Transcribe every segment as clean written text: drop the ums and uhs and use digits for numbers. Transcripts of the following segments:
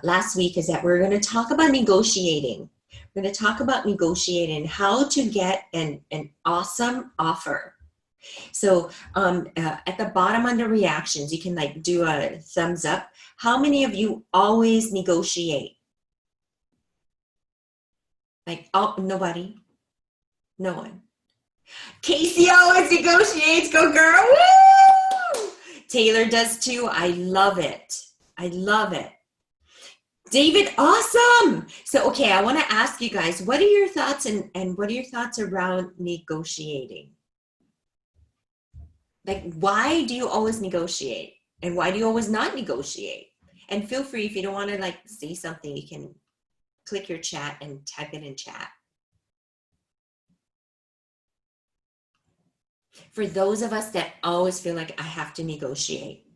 last week is that we're going to talk about negotiating. We're going to talk about negotiating, how to get an awesome offer. So at the bottom under reactions, you can like do a thumbs up. How many of you always negotiate? Like, oh, nobody? No one. Casey always negotiates. Go girl. Woo! Taylor does too. I love it. I love it. David, awesome. So, okay, I want to ask you guys, what are your thoughts and what are your thoughts around negotiating? Like, why do you always negotiate? And why do you always not negotiate? And feel free, if you don't want to like say something, you can click your chat and type it in chat. For those of us that always feel like I have to negotiate,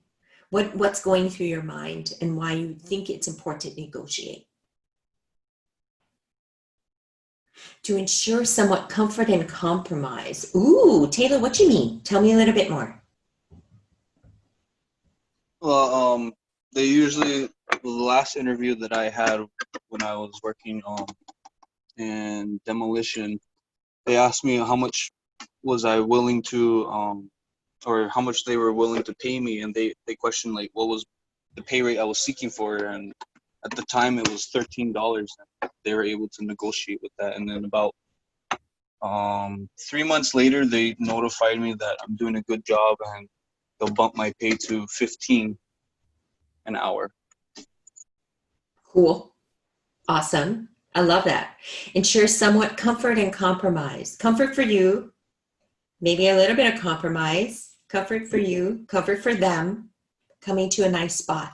what's going through your mind and why you think it's important to negotiate? To ensure somewhat comfort and compromise. Ooh, Taylor, what you mean? Tell me a little bit more. Well, they usually, the last interview that I had when I was working in demolition, they asked me how much was I willing to, or how much they were willing to pay me, and they questioned like what was the pay rate I was seeking for, and at the time it was $13. And they were able to negotiate with that, and then about 3 months later, they notified me that I'm doing a good job and they'll bump my pay to $15 an hour. Cool. Awesome. I love that. Ensure somewhat comfort and compromise. Comfort for you, maybe a little bit of compromise. Comfort for you, comfort for them, coming to a nice spot.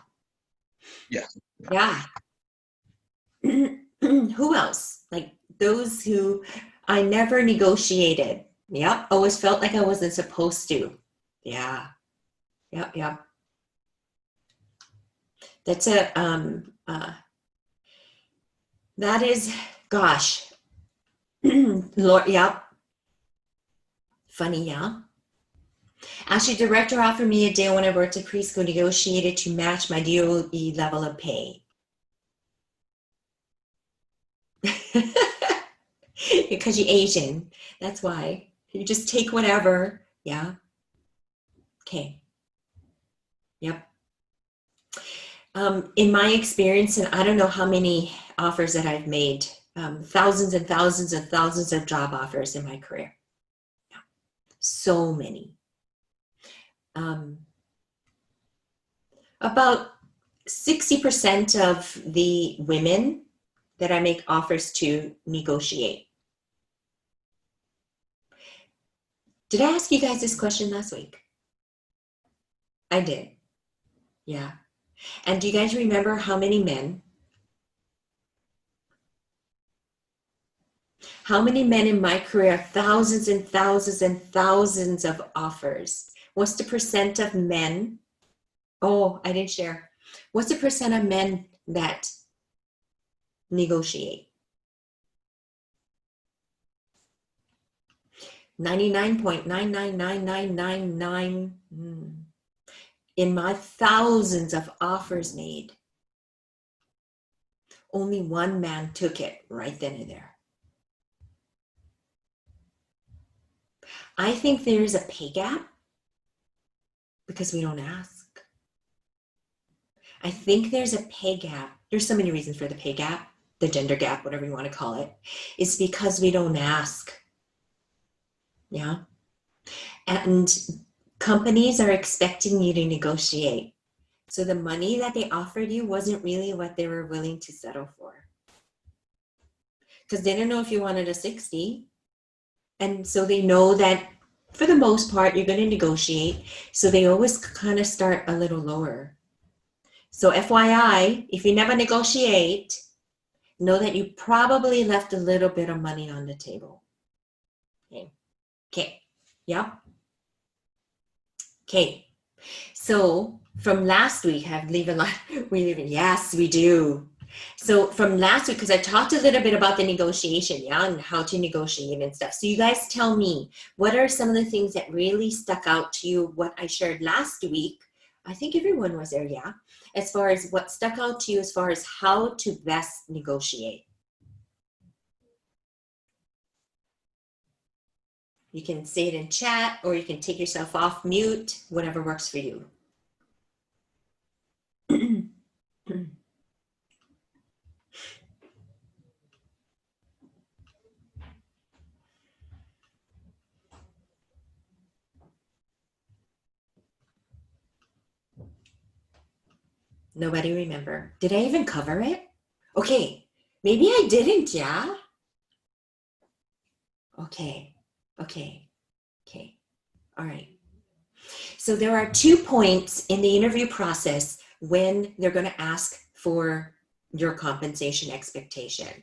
Yeah. Yeah. Who else? Like those who I never negotiated. Yep. Always felt like I wasn't supposed to. Yeah. Yep. Yep. That's that is, gosh. Lord, yep. Funny, yeah. Actually, director offered me a deal when I worked at preschool, negotiated to match my DOE level of pay. Because you're Asian. That's why. You just take whatever. Yeah. Okay. Yep. In my experience, and I don't know how many offers that I've made, thousands and thousands and thousands of job offers in my career. Yeah. So many. About 60% of the women that I make offers to negotiate. Did I ask you guys this question last week? I did. Yeah. And do you guys remember how many men? How many men in my career, thousands and thousands and thousands of offers? What's the percent of men? Oh, I didn't share. What's the percent of men that negotiate? 99.99999. In my thousands of offers made, only one man took it right then and there. I think there's a pay gap because we don't ask. I think there's a pay gap. There's so many reasons for the pay gap, the gender gap, whatever you want to call it. It's because we don't ask. Yeah. And companies are expecting you to negotiate. So the money that they offered you wasn't really what they were willing to settle for. Because they didn't know if you wanted a 60. And so they know that for the most part, you're going to negotiate. So they always kind of start a little lower. So FYI, if you never negotiate, know that you probably left a little bit of money on the table. Okay. Yeah. Okay. So from last week, yes, we do. So from last week, because I talked a little bit about the negotiation, yeah, and how to negotiate and stuff. So you guys tell me, what are some of the things that really stuck out to you, what I shared last week? I think everyone was there, yeah. as far as what stuck out to you as far as how to best negotiate? You can say it in chat, or you can take yourself off mute, whatever works for you. Nobody remember. Did I even cover it? Okay, maybe I didn't, yeah? Okay, okay, okay, all right. So there are 2 points in the interview process when they're going to ask for your compensation expectation.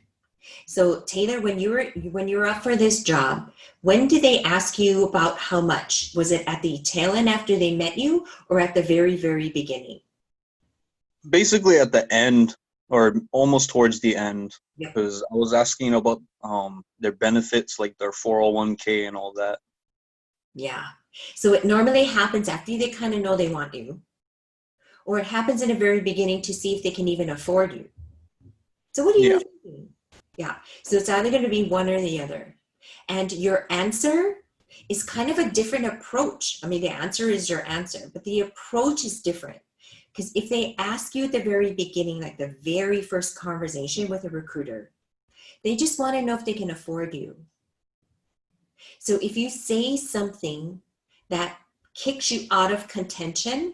So Taylor, when you were up for this job, when did they ask you about how much? Was it at the tail end after they met you, or at the very, very beginning? Basically at the end, or almost towards the end, Yep. because I was asking about their benefits, like their 401k and all that. Yeah. So it normally happens after they kind of know they want you, or it happens in the very beginning to see if they can even afford you. So what are you Yeah. thinking? Yeah. So it's either going to be one or the other. And your answer is kind of a different approach. I mean, the answer is your answer, but the approach is different. Because if they ask you at the very beginning, like the very first conversation with a recruiter, they just want to know if they can afford you. So if you say something that kicks you out of contention,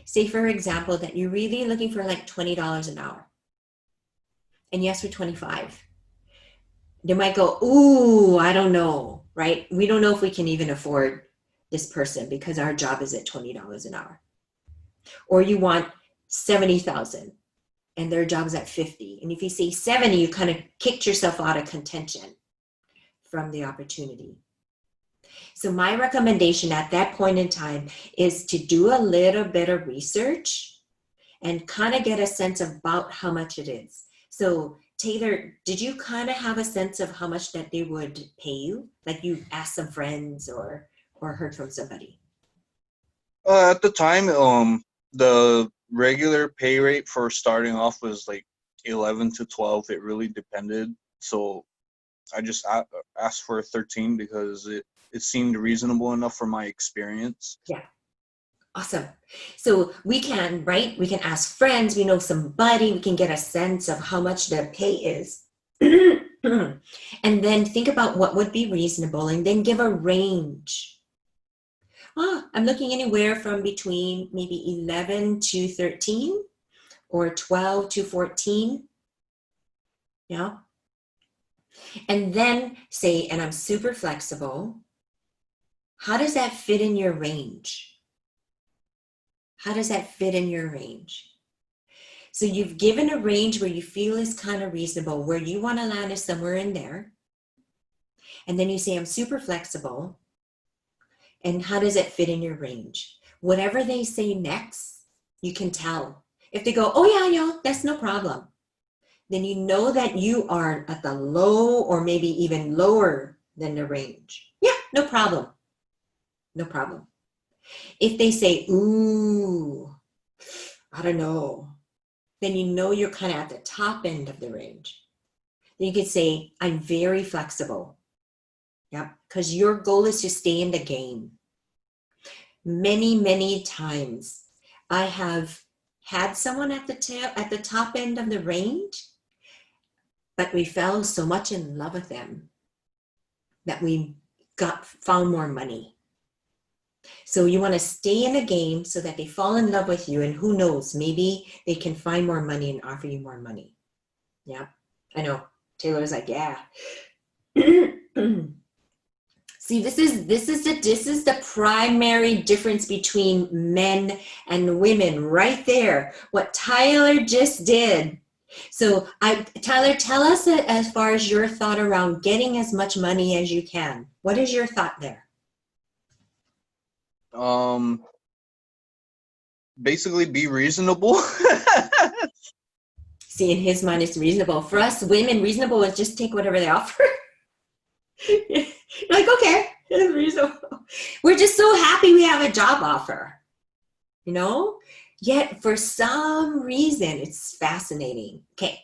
say for example, that you're really looking for like $20 an hour, and you ask for 25, they might go, ooh, I don't know, right? We don't know if we can even afford this person because our job is at $20 an hour. Or you want 70,000 and their job is at 50. And if you say 70, you kind of kicked yourself out of contention from the opportunity. So my recommendation at that point in time is to do a little bit of research and kind of get a sense about how much it is. So Taylor, did you kind of have a sense of how much that they would pay you? Like you asked some friends or heard from somebody? At the time, the regular pay rate for starting off was like 11 to 12. It really depended. So I just asked for 13 because it seemed reasonable enough for my experience. Yeah. Awesome. So we can, right? We can ask friends, we know somebody, we can get a sense of how much their pay is. And then think about what would be reasonable and then give a range. I'm looking anywhere from between maybe 11 to 13 or 12 to 14. Yeah. And then say, and I'm super flexible. How does that fit in your range? How does that fit in your range? So you've given a range where you feel is kind of reasonable, where you want to land is somewhere in there. And then you say, I'm super flexible. And how does it fit in your range? Whatever they say next, you can tell. If they go, oh yeah, that's no problem. Then you know that you are at the low or maybe even lower than the range. Yeah, no problem. No problem. If they say, ooh, I don't know, then you know you're kind of at the top end of the range. Then you could say, I'm very flexible. Yeah, because your goal is to stay in the game. Many, many times I have had someone at the top end of the range, but we fell so much in love with them that we found more money. So you want to stay in the game so that they fall in love with you, and who knows, maybe they can find more money and offer you more money. Yeah, I know. Taylor's like, yeah. See, this is the primary difference between men and women right there. What Tyler just did. So Tyler, tell us as far as your thought around getting as much money as you can. What is your thought there? Basically be reasonable. See, in his mind, it's reasonable. For us women, reasonable is just take whatever they offer. You're like, okay, it's reasonable. We're just so happy we have a job offer. You know, Yet for some reason, it's fascinating. Okay,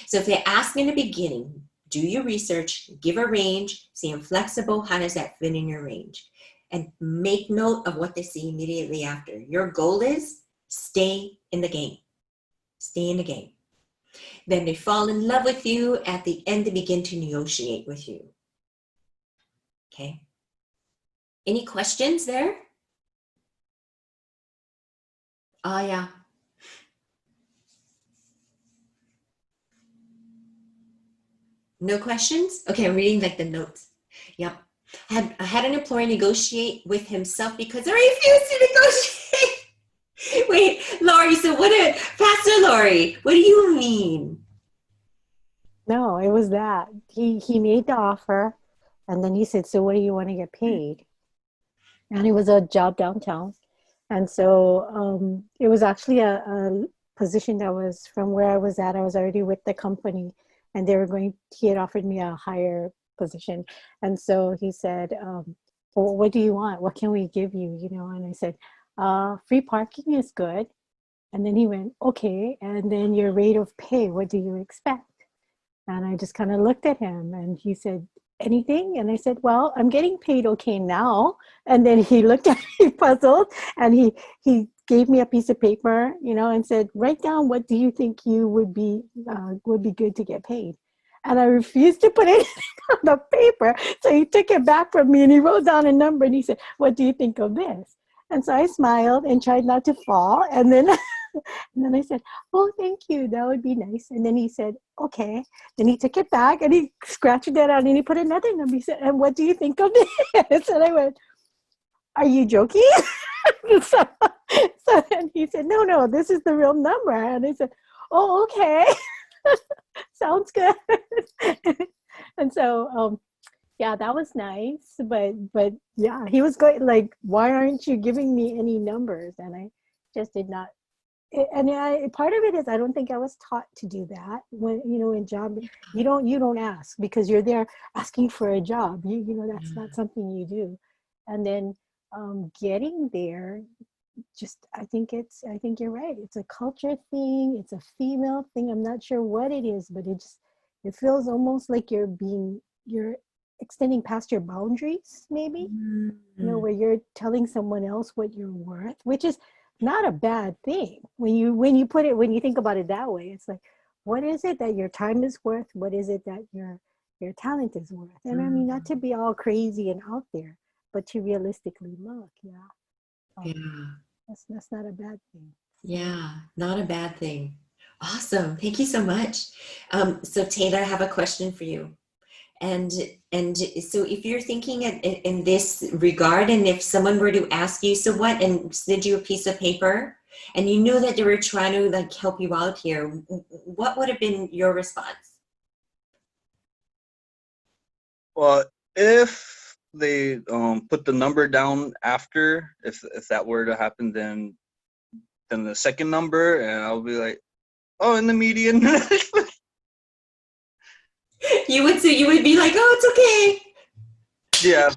so if they ask in the beginning, do your research, give a range, see I'm flexible, how does that fit in your range? And make note of what they see immediately after. Your goal is stay in the game. Stay in the game. Then they fall in love with you. At the end, they begin to negotiate with you. Okay. Any questions there? Oh, yeah. No questions? Okay, I'm reading like the notes. Yep. I had an employee negotiate with himself because I refused to negotiate. Wait, Laurie, so Pastor Laurie, what do you mean? No, it was that. He made the offer and then he said, "So what do you want to get paid?" And it was a job downtown. And so it was actually a position that was from where I was at. I was already with the company and he had offered me a higher position. And so he said, well, what do you want? What can we give you? You know, and I said, free parking is good. And then he went, okay. And then your rate of pay, what do you expect? And I just kind of looked at him and he said, anything? And I said, well, I'm getting paid okay now. And then he looked at me puzzled and he gave me a piece of paper, you know, and said, write down what do you think you would be good to get paid. And I refused to put it on the paper. So he took it back from me and he wrote down a number and he said, what do you think of this? And so I smiled and tried not to fall. And then and then I said, oh, thank you. That would be nice. And then he said, okay. Then he took it back and he scratched that out and he put another number. He said, and what do you think of this? And I went, are you joking? so, then he said, no, this is the real number. And I said, oh, okay. Sounds good. And so, yeah, that was nice. But yeah, he was going like, why aren't you giving me any numbers? And I just did not. And part of it is I don't think I was taught to do that. When in job, you don't ask because you're there asking for a job. That's not something you do. And then getting there, just I think you're right. It's a culture thing. It's a female thing. I'm not sure what it is, but it feels almost like you're extending past your boundaries, maybe. Where you're telling someone else what you're worth, which is not a bad thing when you think about it that way. It's like, what is it that your time is worth? What is it that your talent is worth? And I mean, not to be all crazy and out there, but to realistically look. Yeah. That's not a bad thing. Yeah, not a bad thing. Awesome. Thank you so much. So Taylor, I have a question for you. And so if you're thinking in this regard, and if someone were to ask you, so what, and send you a piece of paper, and you knew that they were trying to like help you out here, what would have been your response? Well, if they put the number down after, if that were to happen, then the second number, and I'll be like, oh, in the median. You would be like, oh, it's okay. Yeah.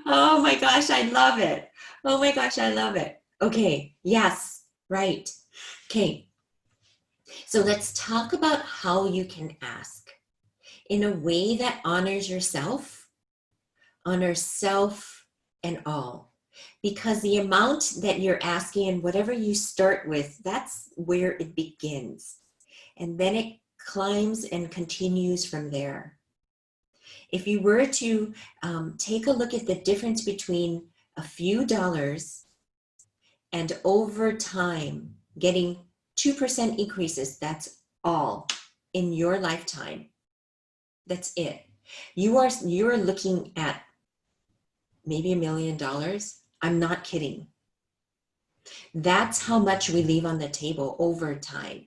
Oh my gosh, I love it. Oh my gosh, I love it. Okay, yes, right. Okay, so let's talk about how you can ask in a way that honors yourself, honors self and all. Because the amount that you're asking and whatever you start with, that's where it begins. And then it climbs and continues from there. If you were to take a look at the difference between a few dollars and over time getting 2% increases, that's all in your lifetime. That's it. You're looking at maybe $1 million. I'm not kidding. That's how much we leave on the table over time.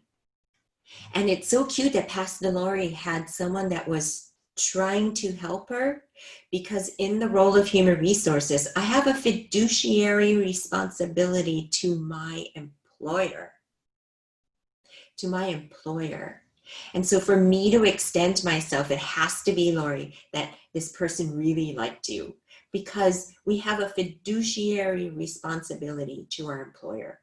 And it's so cute that Pastor Lori had someone that was trying to help her, because in the role of human resources, I have a fiduciary responsibility to my employer. And so for me to extend myself, it has to be, Lori, that this person really liked you, because we have a fiduciary responsibility to our employer.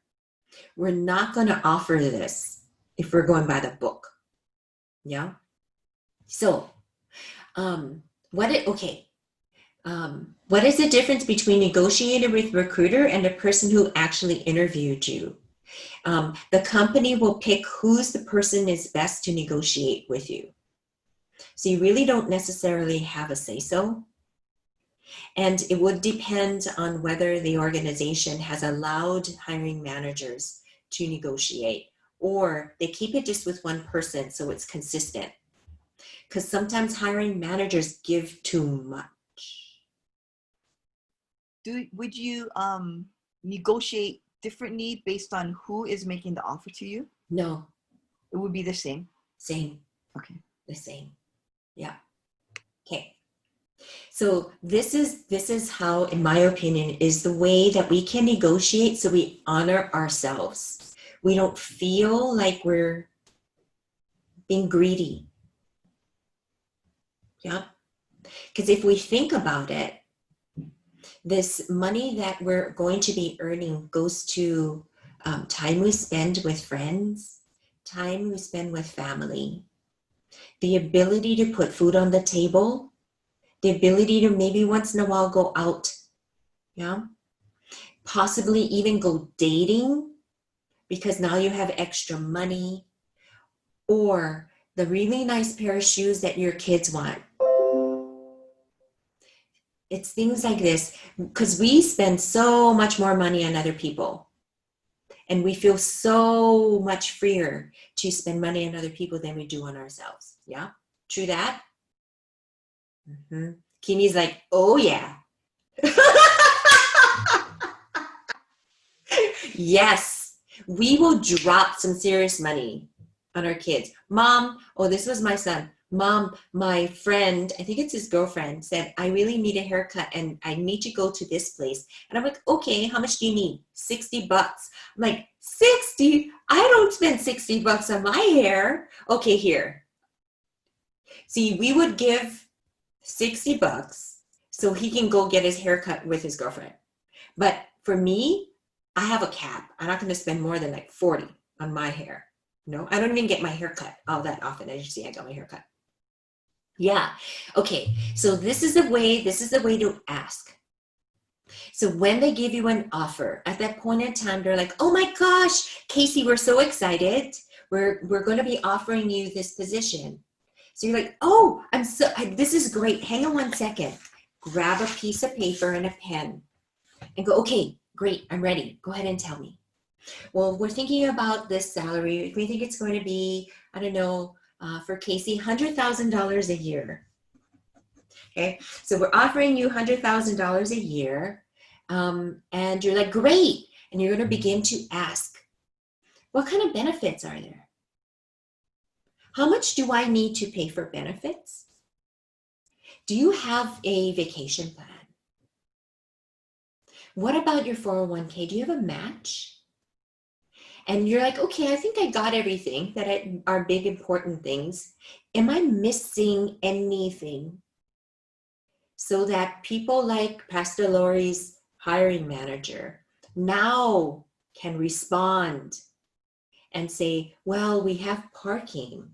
We're not going to offer this if we're going by the book. Yeah. So, what is the difference between negotiator with recruiter and the person who actually interviewed you? The company will pick who's the person is best to negotiate with you. So you really don't necessarily have a say-so. And it would depend on whether the organization has allowed hiring managers to negotiate, or they keep it just with one person so it's consistent. Because sometimes hiring managers give too much. Would you negotiate differently based on who is making the offer to you? No. It would be the same. Same. Okay. The same. Yeah. Okay. So this is how, in my opinion, is the way that we can negotiate so we honor ourselves. We don't feel like we're being greedy. Yeah. Because if we think about it, this money that we're going to be earning goes to time we spend with friends, time we spend with family, the ability to put food on the table, the ability to maybe once in a while go out, yeah, possibly even go dating because now you have extra money, or the really nice pair of shoes that your kids want. It's things like this, because we spend so much more money on other people. And we feel so much freer to spend money on other people than we do on ourselves. Yeah? True that? Mm-hmm. Kimi's like, oh yeah. Yes, we will drop some serious money on our kids. Mom, oh, this was my son. Mom, my friend, I think it's his girlfriend, said, I really need a haircut and I need to go to this place. And I'm like, okay, how much do you need? $60. I'm like, 60? I don't spend $60 on my hair. Okay, here. See, we would give $60 so he can go get his haircut with his girlfriend. But for me, I have a cap. I'm not going to spend more than like 40 on my hair. No, I don't even get my hair cut all that often. As you see, I got my hair cut. Yeah. Okay. So this is the way to ask. So when they give you an offer, at that point in time, they're like, oh my gosh, Casey, we're so excited. We're going to be offering you this position. So you're like, oh, this is great. Hang on one second. Grab a piece of paper and a pen and go, okay, great. I'm ready. Go ahead and tell me. Well, we're thinking about this salary. We think it's going to be, I don't know, for Casey, $100,000 a year. Okay, so we're offering you $100,000 a year, and you're like, great. And you're going to begin to ask, what kind of benefits are there? How much do I need to pay for benefits? Do you have a vacation plan? What about your 401k? Do you have a match? And you're like, okay, I think I got everything that are big, important things. Am I missing anything? So that people like Pastor Lori's hiring manager now can respond and say, well, we have parking.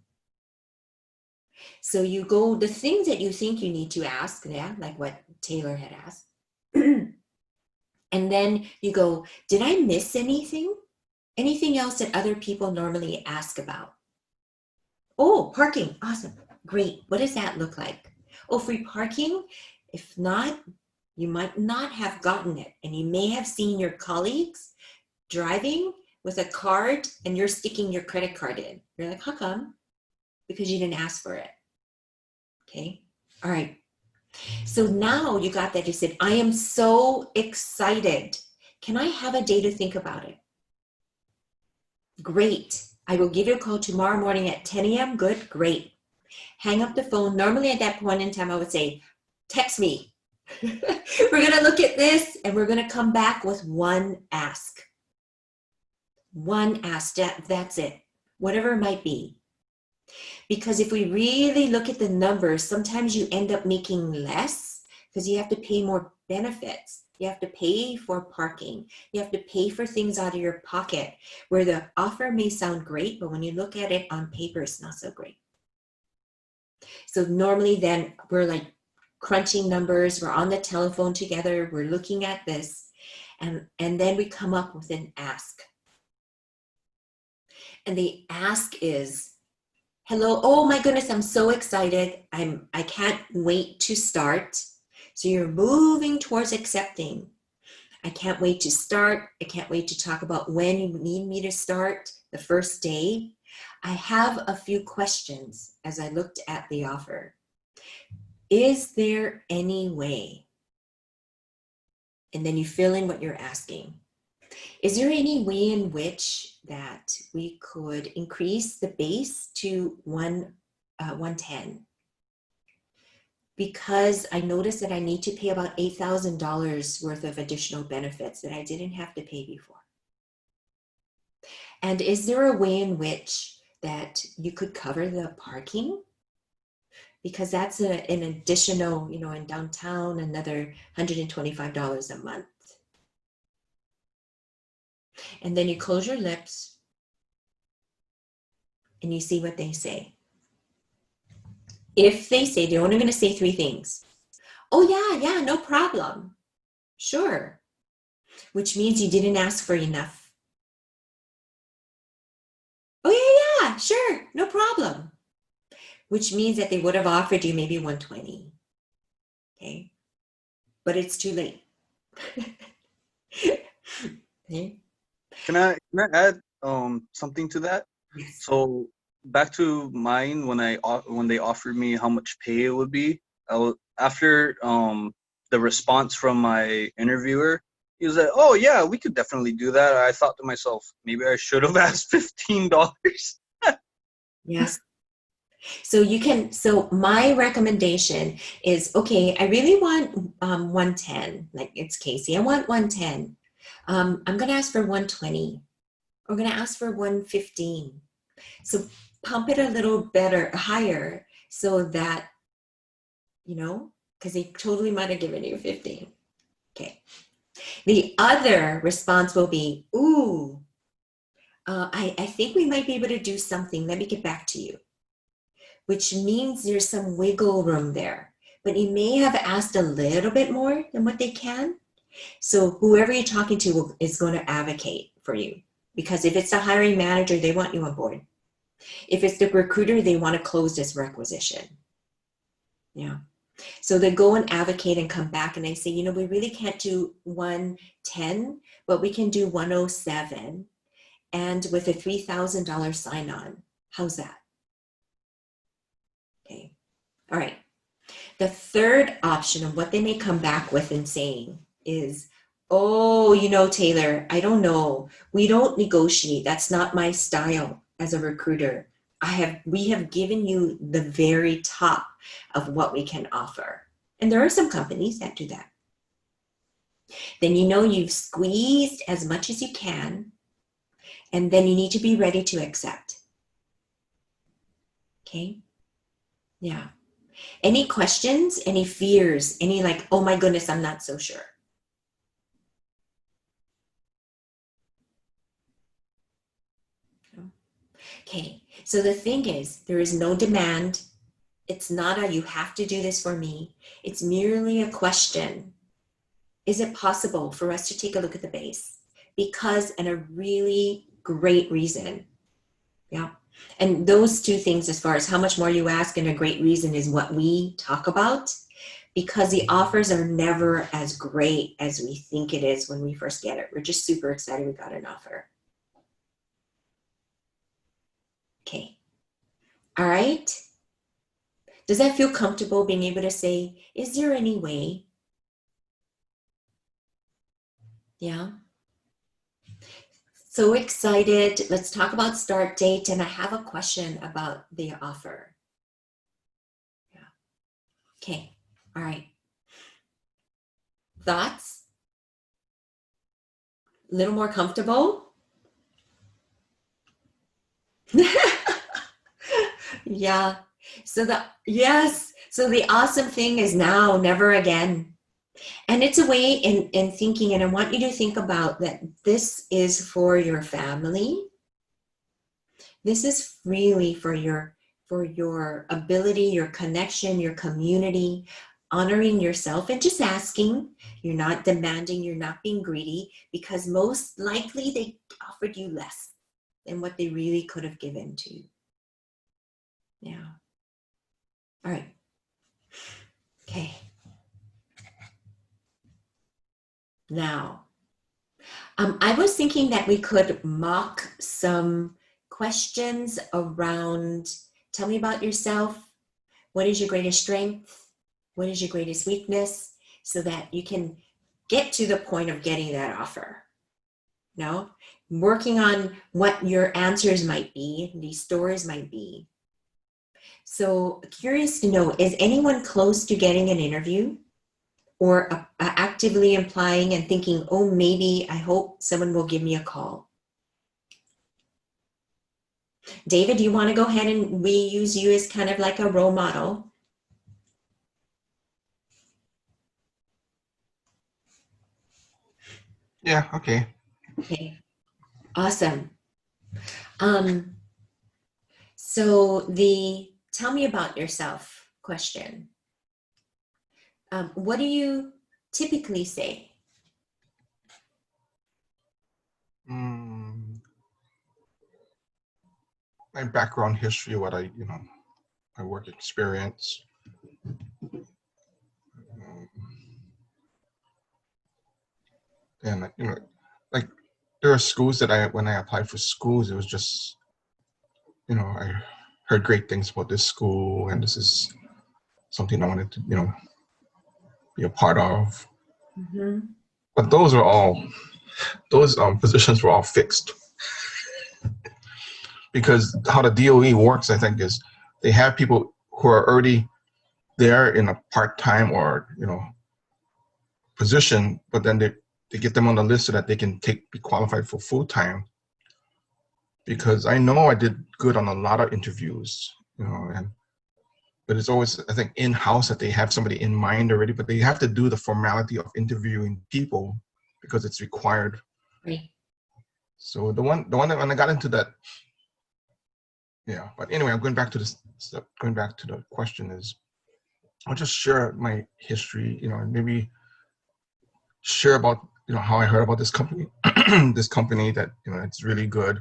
So you go, the things that you think you need to ask, yeah, like what Taylor had asked. And then you go, did I miss anything? Anything else that other people normally ask about? Oh, parking, awesome, great. What does that look like? Oh, free parking? If not, you might not have gotten it. And you may have seen your colleagues driving with a card and you're sticking your credit card in. You're like, how come? Because you didn't ask for it. Okay, all right. So now you got that. You said, I am so excited. Can I have a day to think about it? Great. I will give you a call tomorrow morning at 10 a.m. Good, great. Hang up the phone. Normally at that point in time, I would say, text me. We're going to look at this and we're going to come back with one ask. One ask, that's it. Whatever it might be. Because if we really look at the numbers, sometimes you end up making less because you have to pay more benefits. You have to pay for parking. You have to pay for things out of your pocket, where the offer may sound great, but when you look at it on paper, it's not so great. So normally then we're like crunching numbers, we're on the telephone together, we're looking at this, and then we come up with an ask. And the ask is, hello, oh my goodness, I'm so excited. I can't wait to start. So you're moving towards accepting. I can't wait to start. I can't wait to talk about when you need me to start the first day. I have a few questions as I looked at the offer. Is there any way? And then you fill in what you're asking. Is there any way in which that we could increase the base to 110? Because I noticed that I need to pay about $8,000 worth of additional benefits that I didn't have to pay before. And is there a way in which that you could cover the parking? Because that's an additional, in downtown, another $125 a month. And then you close your lips and you see what they say. If they say, they're only going to say 3 things. Oh yeah, no problem. Sure. Which means you didn't ask for enough. Oh yeah, sure, no problem. Which means that they would have offered you maybe 120. Okay. But it's too late. Okay. Can I add something to that? Yes. So back to mine, when they offered me how much pay it would be, after the response from my interviewer, he was like, "Oh yeah, we could definitely do that." I thought to myself, maybe I should have asked $15. Yes. So my recommendation is, okay, I really want 110, like it's Casey, I want 110. I'm going to ask for 120. We're going to ask for 115. So pump it a little better, higher, so that, because they totally might have given you 15. Okay. The other response will be, ooh, I think we might be able to do something. Let me get back to you. Which means there's some wiggle room there. But you may have asked a little bit more than what they can. So whoever you're talking to is going to advocate for you. Because if it's the hiring manager, they want you on board. If it's the recruiter, they want to close this requisition. Yeah. So they go and advocate and come back and they say, we really can't do 110, but we can do 107 and with a $3,000 sign-on. How's that? Okay. All right. The third option of what they may come back with and saying is, oh, Taylor, I don't know. We don't negotiate. That's not my style as a recruiter. We have given you the very top of what we can offer. And there are some companies that do that. Then you've squeezed as much as you can, and then you need to be ready to accept. Okay? Yeah. Any questions, any fears, any like, oh my goodness, I'm not so sure. Okay, so the thing is, there is no demand. It's not a, you have to do this for me. It's merely a question. Is it possible for us to take a look at the base? Because, and a really great reason. Yeah. And those 2 things, as far as how much more you ask and a great reason, is what we talk about, because the offers are never as great as we think it is when we first get it. We're just super excited we got an offer. Okay. All right. Does that feel comfortable being able to say, is there any way? Yeah. So excited. Let's talk about start date. And I have a question about the offer. Yeah. Okay. All right. Thoughts? A little more comfortable? Yeah. So the awesome thing is now, never again. And it's a way in thinking, and I want you to think about that this is for your family. This is really for your ability, your connection, your community, honoring yourself and just asking. You're not demanding, you're not being greedy, because most likely they offered you less than what they really could have given to you. Yeah. All right. Okay. Now, I was thinking that we could mock some questions around, tell me about yourself. What is your greatest strength? What is your greatest weakness? So that you can get to the point of getting that offer. No? Working on what your answers might be, these stories might be. So curious to know, is anyone close to getting an interview? Or actively implying and thinking, oh, maybe, I hope someone will give me a call. David, do you want to go ahead and we use you as kind of like a role model? Yeah, okay. Okay, awesome. So the tell me about yourself question. What do you typically say? My background history, what my work experience. And like there are schools that when I applied for schools, it was just, I heard great things about this school and this is something I wanted to, be a part of. Mm-hmm. But those positions were all fixed. Because how the DOE works, I think, is they have people who are already there in a part-time or, position, but then they get them on the list so that they can be qualified for full-time. Because I know I did good on a lot of interviews, but it's always, I think, in-house that they have somebody in mind already, but they have to do the formality of interviewing people because it's required. Right. So the one that when I got into that, yeah. But anyway, I'm going back to the question is, I'll just share my history, and maybe share about how I heard about this company, this company that it's really good,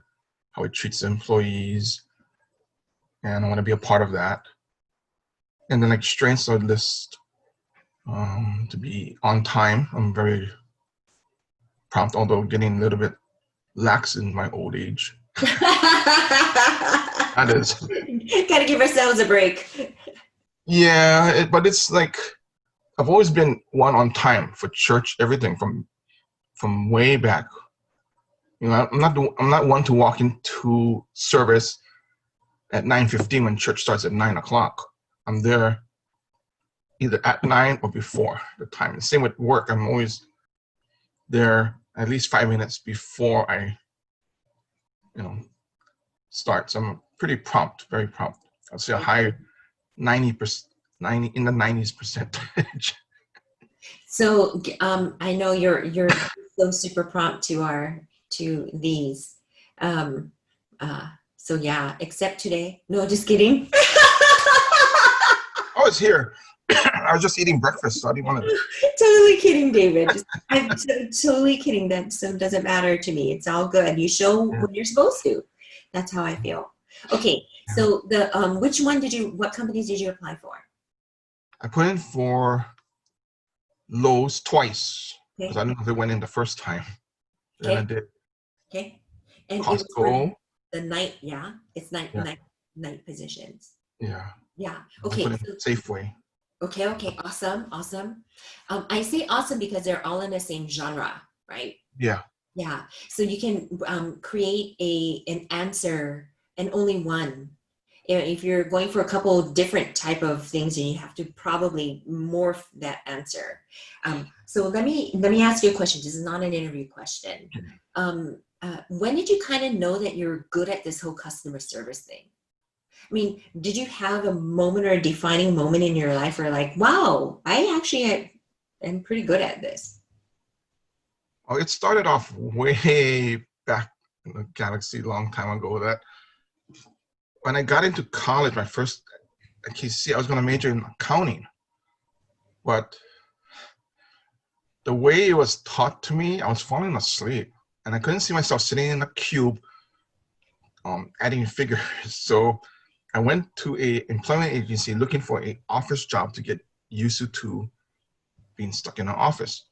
how it treats the employees, and I want to be a part of that. And then strengths are list to be on time. I'm very prompt, although getting a little bit lax in my old age. That is. Gotta give ourselves a break. Yeah, but it's like I've always been one on time for church, everything from way back. I'm not one to walk into service at 9:15 when church starts at 9 o'clock. I'm there either at 9 or before the time. Same with work. I'm always there at least 5 minutes before I, start. So I'm pretty prompt, very prompt. I'll say a high 90%, 90 in the 90s percentage. So I know you're so super prompt to these. So yeah, except today. No, just kidding. I was here. I was just eating breakfast, so I didn't want to. Totally kidding, David. I'm totally kidding. That so doesn't matter to me. It's all good. You show when you're supposed to. That's how I feel. Okay, so the what companies did you apply for? I put in for Lowe's twice because Okay. I don't know if it went in the first time. Then I did Okay. And Costco. it was for the night, yeah? It's night positions. Yeah. Yeah. I Okay. put in Safeway. Okay. Awesome. I say awesome because they're all in the same genre, right? Yeah. Yeah. So you can create an answer and only one. If you're going for a couple different type of things, then you have to probably morph that answer. So let me ask you a question. This is not an interview question. When did you kind of know that you're good at this whole customer service thing? I mean, did you have a moment or a defining moment in your life where like, wow, I actually am pretty good at this. Well, it started off way back in the galaxy, long time ago. That when I got into college, my first at KC, I was going to major in accounting, but the way it was taught to me, I was falling asleep, and I couldn't see myself sitting in a cube, adding figures. So I went to a employment agency looking for a office job to get used to being stuck in an office.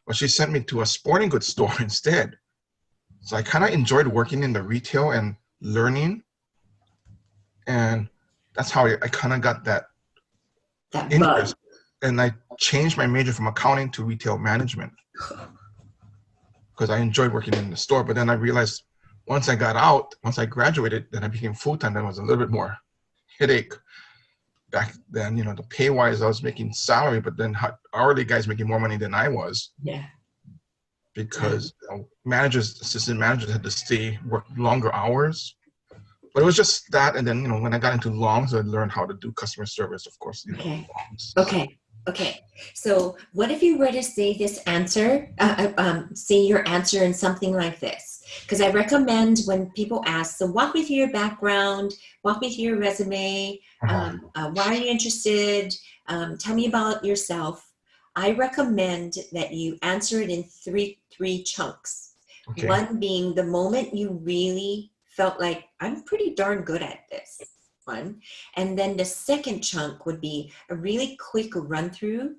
But she sent me to a sporting goods store instead. So I kind of enjoyed working in the retail and learning. And that's how I kind of got that That interest. bug. And I changed my major from accounting to retail management because I enjoyed working in the store. But then I realized once I got out, once I graduated, then I became full-time. Then it was a little bit more headache. Back then, you know, the pay-wise, I was making salary, but then hourly guys making more money than I was. Yeah. Because managers, assistant managers had to work longer hours. But it was just that, and then, you know, when I got into longs, I learned how to do customer service, of course. You know, Okay. longs. Okay. So what if you were to say this answer, say your answer in something like this? Because I recommend when people ask, so walk me through your background, walk me through your resume, why are you interested, tell me about yourself. I recommend that you answer it in three chunks. Okay. One being the moment you really felt like, I'm pretty darn good at this one. And then the second chunk would be a really quick run through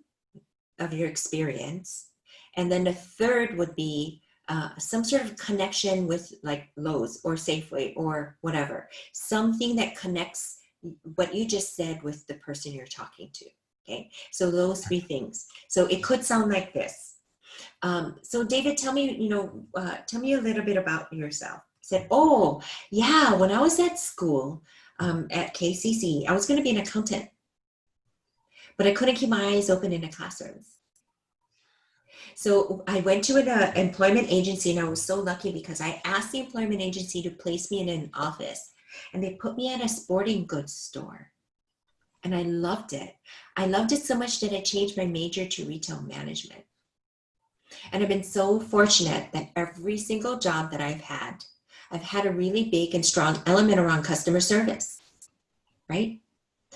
of your experience. And then the third would be some sort of connection with like Lowe's or Safeway or whatever. Something that connects what you just said with the person you're talking to. Okay, so those three things. So it could sound like this. So David, tell me a little bit about yourself. Said, oh yeah, when I was at school at KCC, I was going to be an accountant, but I couldn't keep my eyes open in the classrooms. So I went to an employment agency, and I was so lucky because I asked the employment agency to place me in an office, and they put me at a sporting goods store. And I loved it. I loved it so much that I changed my major to retail management. And I've been so fortunate that every single job that I've had a really big and strong element around customer service, right?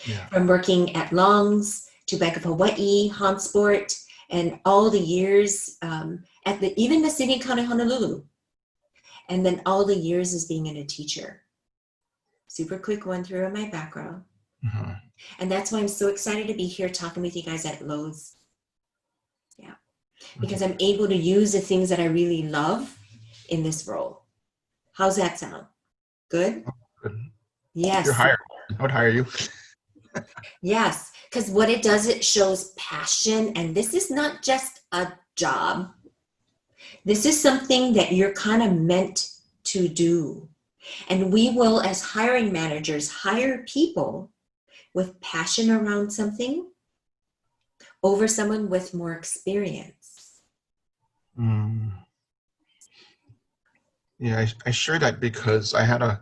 Yeah. From working at Long's to Bank of Hawaii, Hansport, and all the years at even the city and county Honolulu. And then all the years as being a teacher. Super quick one through of my background. Uh-huh. And that's why I'm so excited to be here talking with you guys at Lowe's. Yeah, because I'm able to use the things that I really love in this role. How's that sound? Good? Good. Yes. You're hired. I would hire you. Yes, because what it does, it shows passion. And this is not just a job. This is something that you're kind of meant to do. And we will, as hiring managers, hire people with passion around something over someone with more experience. Yeah, I share that because I had a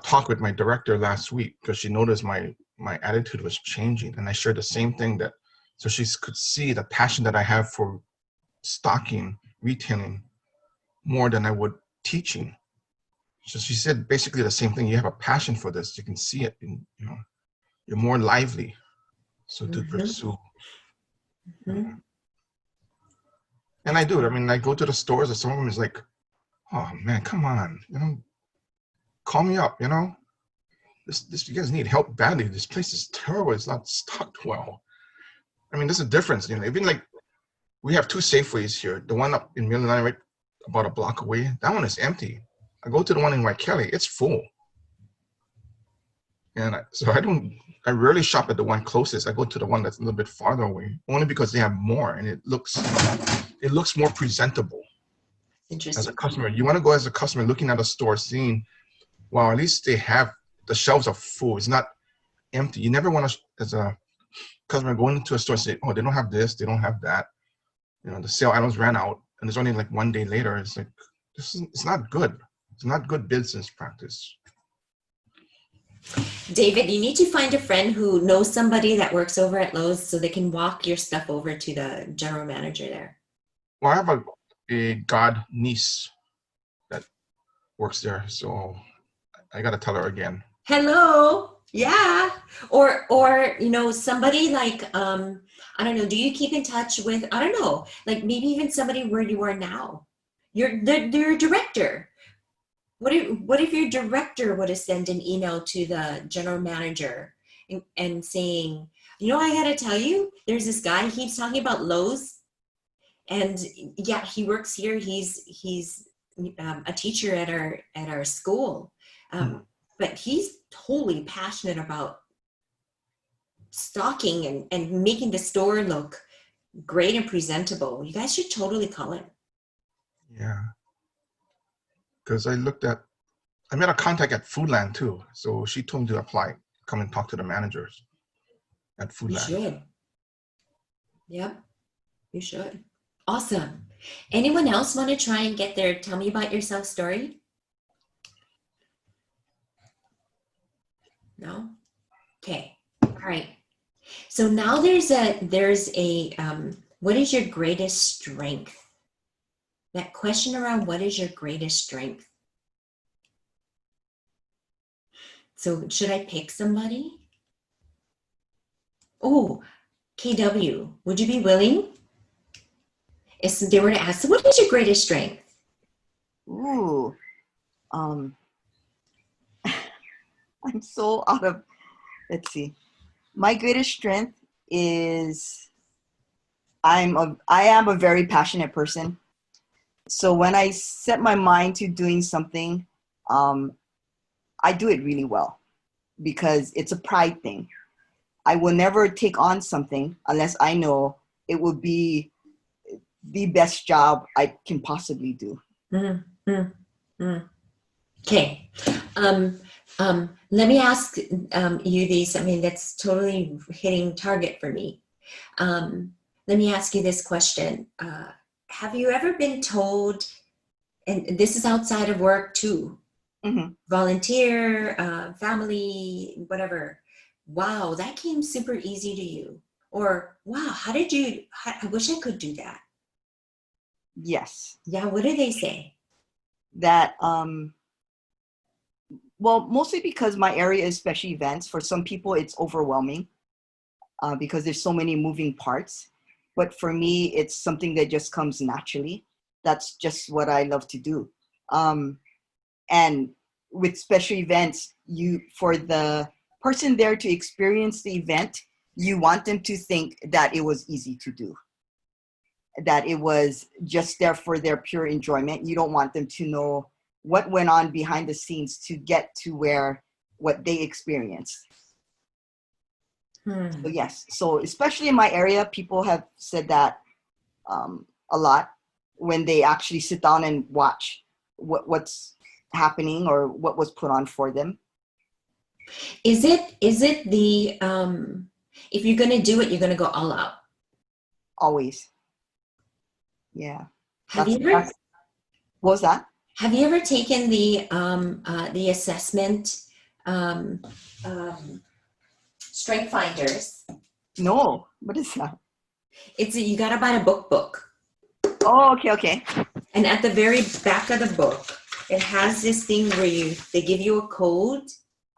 talk with my director last week because she noticed my attitude was changing, and I shared the same thing so she could see the passion that I have for stocking, retailing more than I would teaching. So she said basically the same thing. You have a passion for this. You can see it, and you're more lively. So to pursue. Mm-hmm. And I do. I mean, I go to the stores, and some of them is like, "Oh man, come on, call me up, This you guys need help badly. This place is terrible. It's not stocked well." I mean, there's a difference, Even like we have two Safeways here. The one up in Millennium, right about a block away, that one is empty. I go to the one in Waikele, it's full. And I rarely shop at the one closest. I go to the one that's a little bit farther away, only because they have more and it looks more presentable. Interesting. As a customer, you want to go as a customer looking at a store, seeing, well, at least they have the shelves are full. It's not empty. You never want to, as a customer, going into a store and say, oh, they don't have this, they don't have that. The sale items ran out, and it's only like one day later. It's like, it's not good. It's not good business practice. David, you need to find a friend who knows somebody that works over at Lowe's so they can walk your stuff over to the general manager there. Well, I have a god niece that works there, so I gotta tell her again. Hello. Yeah. Or somebody like I don't know, do you keep in touch with, I don't know, like maybe even somebody where you are now? You're the director. What if your director would have sent an email to the general manager and saying, I gotta tell you, there's this guy, he keeps talking about Lowe's, and yeah, he works here. He's a teacher at our school, but he's totally passionate about stocking and making the store look great and presentable. You guys should totally call him. Yeah. Because I made a contact at Foodland too. So she told me to apply, come and talk to the managers at You Foodland. should. Yep, you should. Awesome. Anyone else want to try and get their tell me about yourself story? No? Okay. All right. So now there's a what is your greatest strength? That question around what is your greatest strength? So should I pick somebody? Oh, KW, would you be willing? If they were to ask, so what is your greatest strength? Ooh. I'm so out of, let's see. My greatest strength is I am a very passionate person. So when I set my mind to doing something, I do it really well because it's a pride thing. I will never take on something unless I know it will be the best job I can possibly do. Okay. Let me ask you these. I mean, that's totally hitting target for me. Let me ask you this question. Have you ever been told, and this is outside of work too, volunteer, family, whatever, wow, that came super easy to you? Or, wow, I wish I could do that. Yes. Yeah, what do they say? That, well, mostly because my area is special events. For some people, it's overwhelming because there's so many moving parts. But for me, it's something that just comes naturally. That's just what I love to do. And with special events, for the person there to experience the event, you want them to think that it was easy to do, that it was just there for their pure enjoyment. You don't want them to know what went on behind the scenes to get to what they experienced. So yes, so especially in my area, people have said that a lot when they actually sit down and watch what's happening or what was put on for them. Is it the if you're gonna do it, you're gonna go all out? Always. Yeah. What was that? Have you ever taken the assessment Strength Finders? No. What is that? You gotta buy a book. Oh, okay. And at the very back of the book, it has this thing where they give you a code,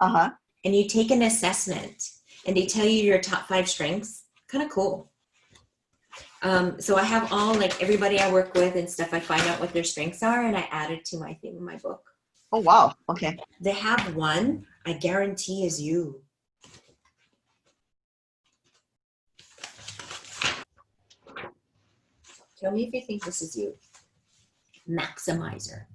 and you take an assessment, and they tell you your top 5 strengths. Kind of cool. So I have all, like, everybody I work with and stuff. I find out what their strengths are, and I add it to my thing in my book. Oh wow. Okay. They have one I guarantee is you. Tell me if you think this is you. Maximizer.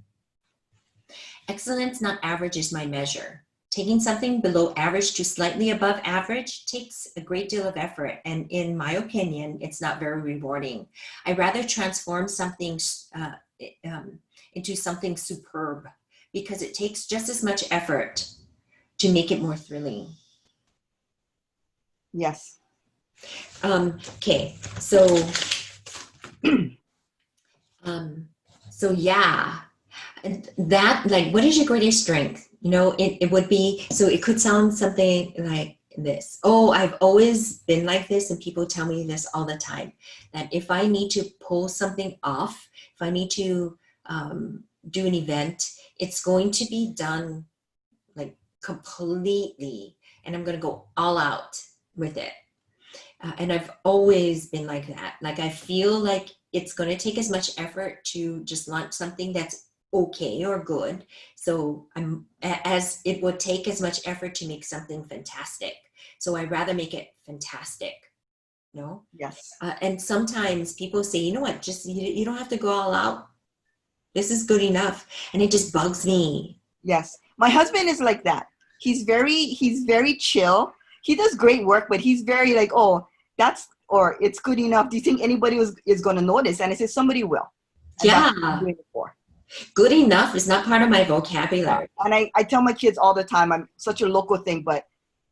Excellence, not average, is my measure. Taking something below average to slightly above average takes a great deal of effort, and in my opinion, it's not very rewarding. I'd rather transform something into something superb because it takes just as much effort to make it more thrilling. Yes. Okay, so so yeah, that, like, what is your greatest strength? You know, it would be, so it could sound something like this. Oh, I've always been like this, and people tell me this all the time, that if I need to pull something off, if I need to do an event, it's going to be done like completely, and I'm going to go all out with it. And I've always been like that. Like, I feel like it's going to take as much effort to just launch something that's okay or good. So as it would take as much effort to make something fantastic. So I'd rather make it fantastic. No? Yes. And sometimes people say, you know what, just you don't have to go all out. This is good enough. And it just bugs me. Yes. My husband is like that. He's very chill. He does great work, but he's very like, oh, or it's good enough. Do you think anybody is going to notice? And I said, somebody will. And that's what I'm doing it for. Good enough is not part of my vocabulary. And I tell my kids all the time, I'm such a local thing, but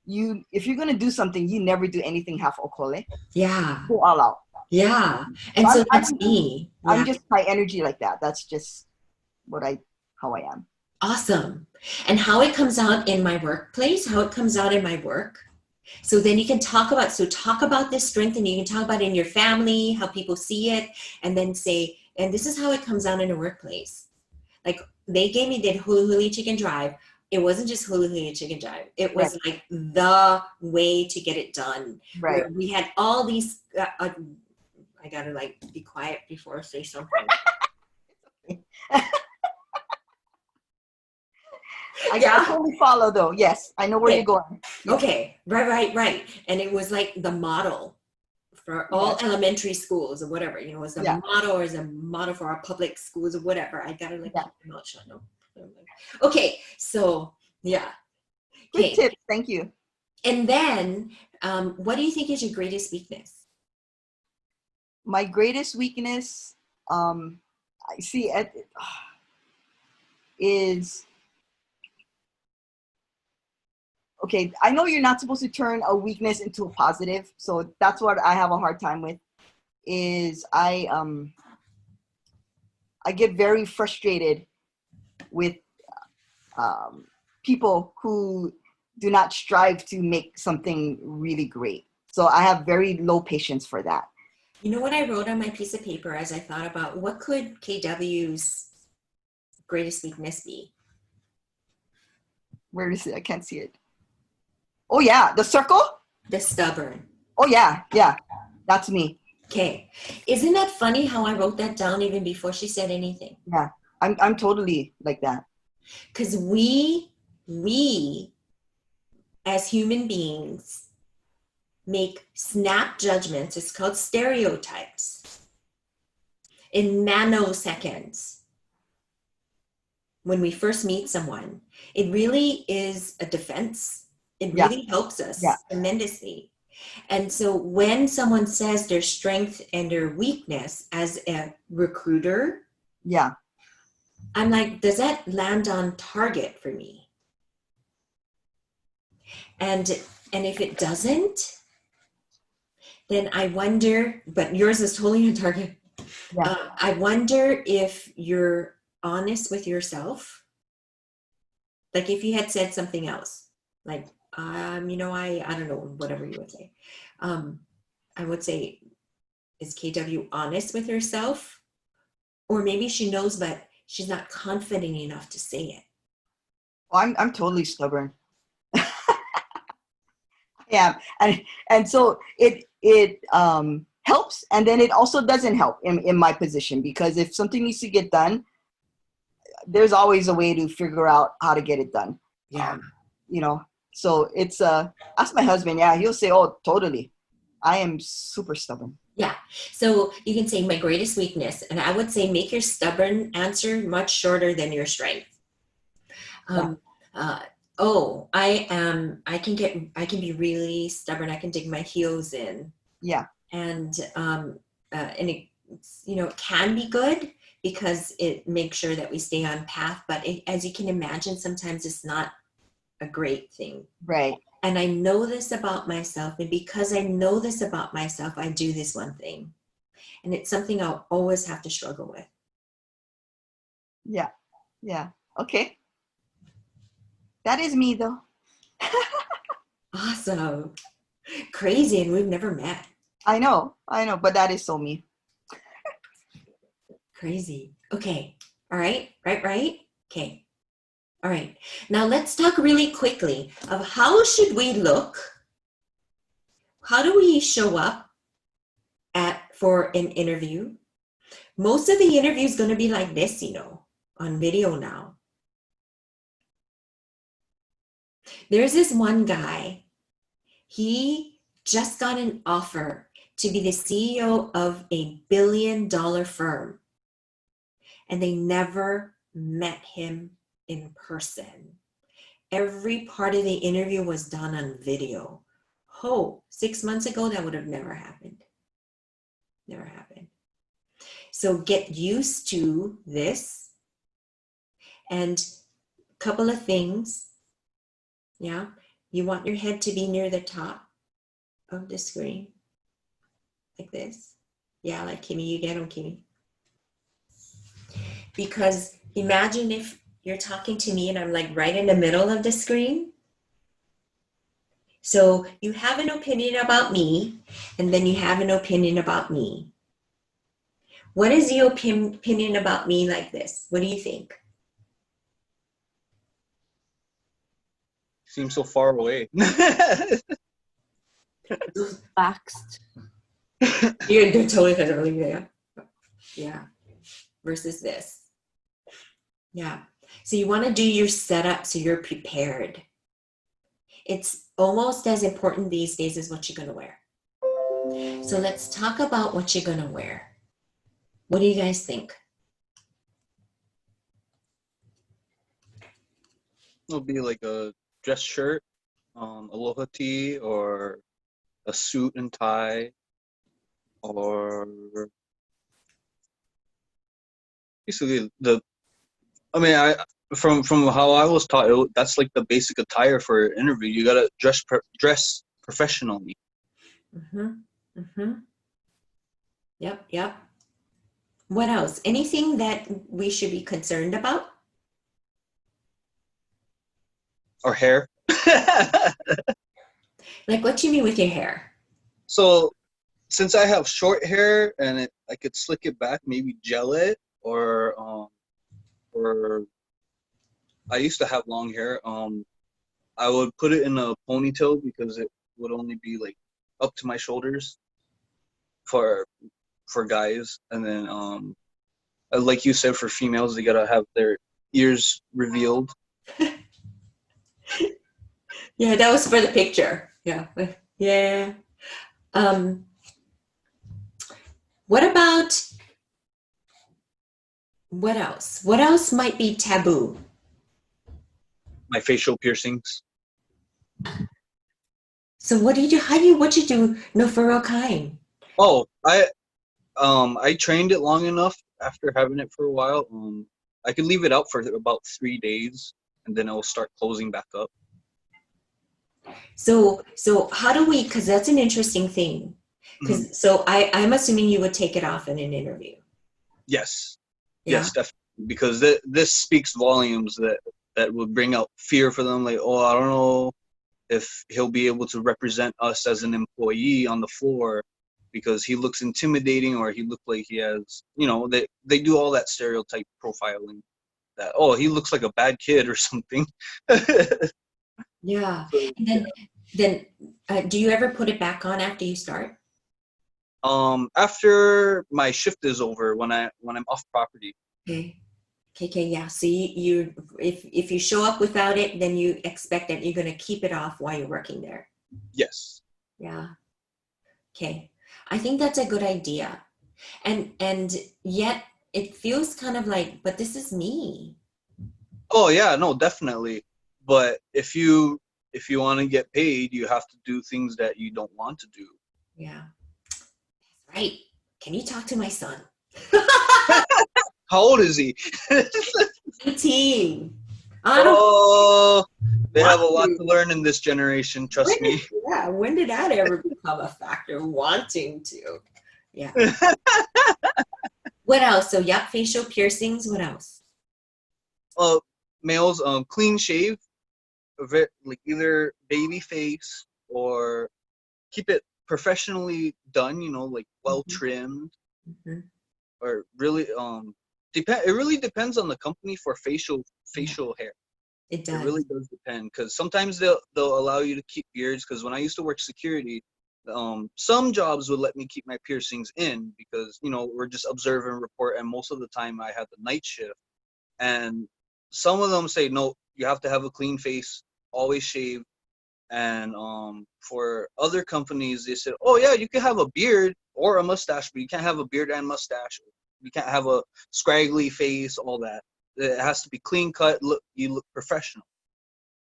if you're going to do something, you never do anything half okole. Yeah. Go all out. Yeah. And so that's me. I'm Yeah. just high energy like that. That's just how I am. Awesome. And how it comes out in my workplace, how it comes out in my work. So then you can talk about this strength, and you can talk about it in your family, how people see it, and then say, and this is how it comes out in a workplace. Like, they did Hulu Huli Chicken Drive. It wasn't just Hulu Huli Chicken Drive. It was like the way to get it done. Right. Where we had all these, I gotta like be quiet before I say something. I totally follow though. Yes, I know where you're going. Yes. Okay, right. And it was like the model for all elementary schools or whatever, you know, was the model, or is a model for our public schools or whatever. I gotta like keep my mouth shut. No. Okay, so yeah. Good tips, thank you. And then, what do you think is your greatest weakness? My greatest weakness, I see, is. Okay, I know you're not supposed to turn a weakness into a positive, so that's what I have a hard time with. Is I get very frustrated with people who do not strive to make something really great. So I have very low patience for that. You know what I wrote on my piece of paper as I thought about what could KW's greatest weakness be? Where is it? I can't see it. Oh yeah, the circle? The stubborn. Oh yeah, that's me. Okay. Isn't that funny how I wrote that down even before she said anything? Yeah, I'm totally like that. Because we as human beings make snap judgments. It's called stereotypes in nanoseconds. When we first meet someone, it really is a defense. It really helps us tremendously. And so when someone says their strength and their weakness as a recruiter, I'm like, does that land on target for me? And if it doesn't, then I wonder, but yours is totally on target. I wonder if you're honest with yourself. Like if you had said something else, like, you know, I don't know, whatever you would say. I would say, is KW honest with herself? Or maybe she knows, but she's not confident enough to say it. Oh, I'm totally stubborn. Yeah, and so it helps, and then it also doesn't help in my position, because if something needs to get done, there's always a way to figure out how to get it done. Yeah. You know, so it's ask my husband. Yeah, he'll say, oh, totally. I am super stubborn. Yeah. So you can say my greatest weakness, and I would say make your stubborn answer much shorter than your strength. I can be really stubborn. I can dig my heels in. Yeah. And it, you know, it can be good because it makes sure that we stay on path. But as you can imagine, sometimes it's not a great thing. Right. And I know this about myself. And because I know this about myself, I do this one thing. And it's something I'll always have to struggle with. Yeah. Yeah. Okay. That is me, though. Awesome. Crazy, and we've never met. I know, but that is so me. Crazy. Okay. All right. Right. Okay. All right. Now let's talk really quickly of how should we look? How do we show up for an interview? Most of the interview is going to be like this, on video now. There's this one guy. He just got an offer to be the CEO of a billion-dollar firm. And they never met him in person. Every part of the interview was done on video. 6 months ago, that would have never happened. Never happened. So get used to this. And a couple of things. Yeah. You want your head to be near the top of the screen. Like this. Yeah, like Kimmy, you get on Kimmy. Because imagine if you're talking to me and I'm like right in the middle of the screen. So you have an opinion about me, and then you have an opinion about me. What is your opinion about me like this? What do you think? Seems so far away. Waxed. They're totally there. Yeah. Versus this. Yeah. So you want to do your setup so you're prepared. It's almost as important these days as what you're going to wear. So let's talk about what you're going to wear. What do you guys think? It'll be like a dress shirt, aloha tee, or a suit and tie, or basically from how I was taught, that's like the basic attire for an interview. You gotta dress professionally. Yep. What else? Anything that we should be concerned about? Or hair. Like, what do you mean with your hair? So since I have short hair and I could slick it back, maybe gel it, or I used to have long hair. I would put it in a ponytail because it would only be like up to my shoulders for guys, and then like you said, for females, they gotta have their ears revealed. Yeah, that was for the picture. Yeah. What else? What else might be taboo? My facial piercings. So what you do? No, for real kind. Oh, I trained it long enough after having it for a while. I could leave it out for about 3 days, and then it will start closing back up. So how do we? Because that's an interesting thing. Because so I'm assuming you would take it off in an interview. Yes. Yeah? Yes, definitely. Because this speaks volumes that would bring out fear for them. Like, I don't know if he'll be able to represent us as an employee on the floor because he looks intimidating, or he looks like he has, they do all that stereotype profiling that, he looks like a bad kid or something. Yeah. And then do you ever put it back on after you start? After my shift is over, when I'm off property. Okay, yeah. So you if you show up without it, then you expect that you're going to keep it off while you're working there. Yes. Yeah. Okay. I think that's a good idea. And yet it feels kind of like, but this is me. Oh yeah, no, definitely. But if you want to get paid, you have to do things that you don't want to do. Yeah. That's right. Can you talk to my son? How old is he? 18. They have a lot to learn in this generation, trust me. Yeah, when did that ever become a factor? Wanting to. Yeah. What else? So, yeah, facial piercings. What else? Males, clean shave. like either baby face or keep it professionally done, you know, like well trimmed, Mhm. or really it really depends on the company for facial hair. It It really does. does depend, because sometimes they'll allow you to keep beards, because when I used to work security, some jobs would let me keep my piercings in because, you know, we're just observe and report, and most of the time I had the night shift. And some of them say no, you have to have a clean face, always shave. And for other companies, they said, oh yeah, you can have a beard or a mustache, but you can't have a beard and mustache. You can't have a scraggly face, all that. It has to be clean cut. You look professional.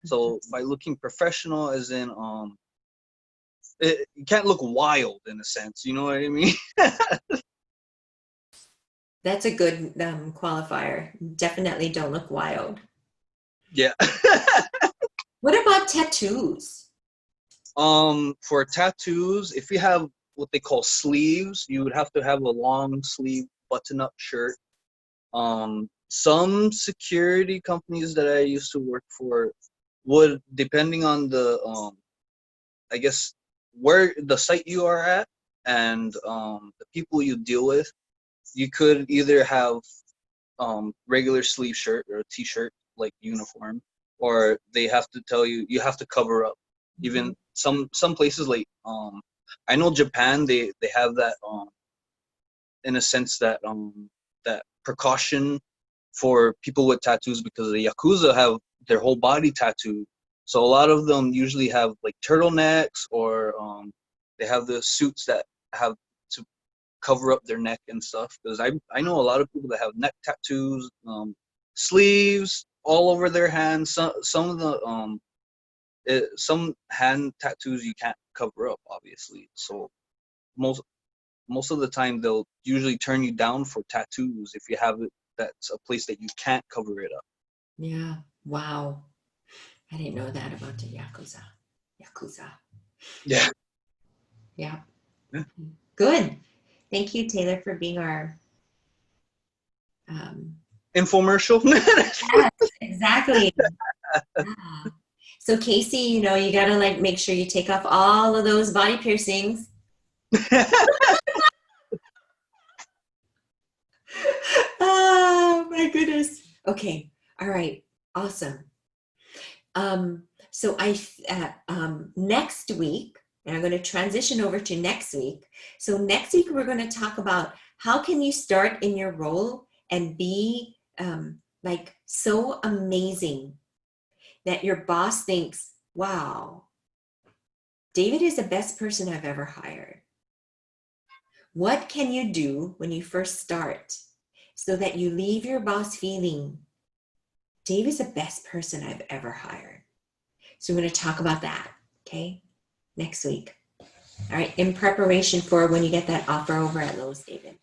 So by looking professional, as in you can't look wild in a sense. You know what I mean? That's a good qualifier. Definitely don't look wild. Yeah. What about tattoos? For tattoos, if you have what they call sleeves, you would have to have a long sleeve button-up shirt. Some security companies that I used to work for would, depending on the I guess where the site you are at and the people you deal with, you could either have regular sleeve shirt or a t-shirt like uniform, or they have to tell you you have to cover up. Even some places like I know Japan, they have that in a sense that that precaution for people with tattoos, because the yakuza have their whole body tattooed. So a lot of them usually have like turtlenecks, or they have the suits that have to cover up their neck and stuff. Because I know a lot of people that have neck tattoos, sleeves all over their hands. Some of the some hand tattoos you can't cover up, obviously. So most of the time they'll usually turn you down for tattoos if you have it. That's a place that you can't cover it up. Yeah. Wow. I didn't know that about the Yakuza. Yakuza. Yeah. Yeah. Yeah. Good. Thank you, Taylor, for being our Infomercial. yes, exactly. Yeah. So Casey, you know, you gotta like make sure you take off all of those body piercings. Oh my goodness. Okay. All right. Awesome. So next week, and I'm going to transition over to next week. So next week we're going to talk about how can you start in your role and be like so amazing that your boss thinks, wow, David is the best person I've ever hired. What can you do when you first start so that you leave your boss feeling, Dave is the best person I've ever hired? So we're going to talk about that, okay, next week. All right, in preparation for when you get that offer over at Lowe's, David.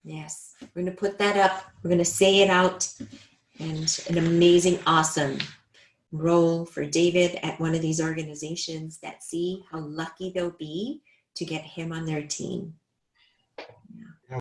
Yes, we're going to put that up. We're going to say it out. And an amazing, awesome role for David at one of these organizations that see how lucky they'll be to get him on their team.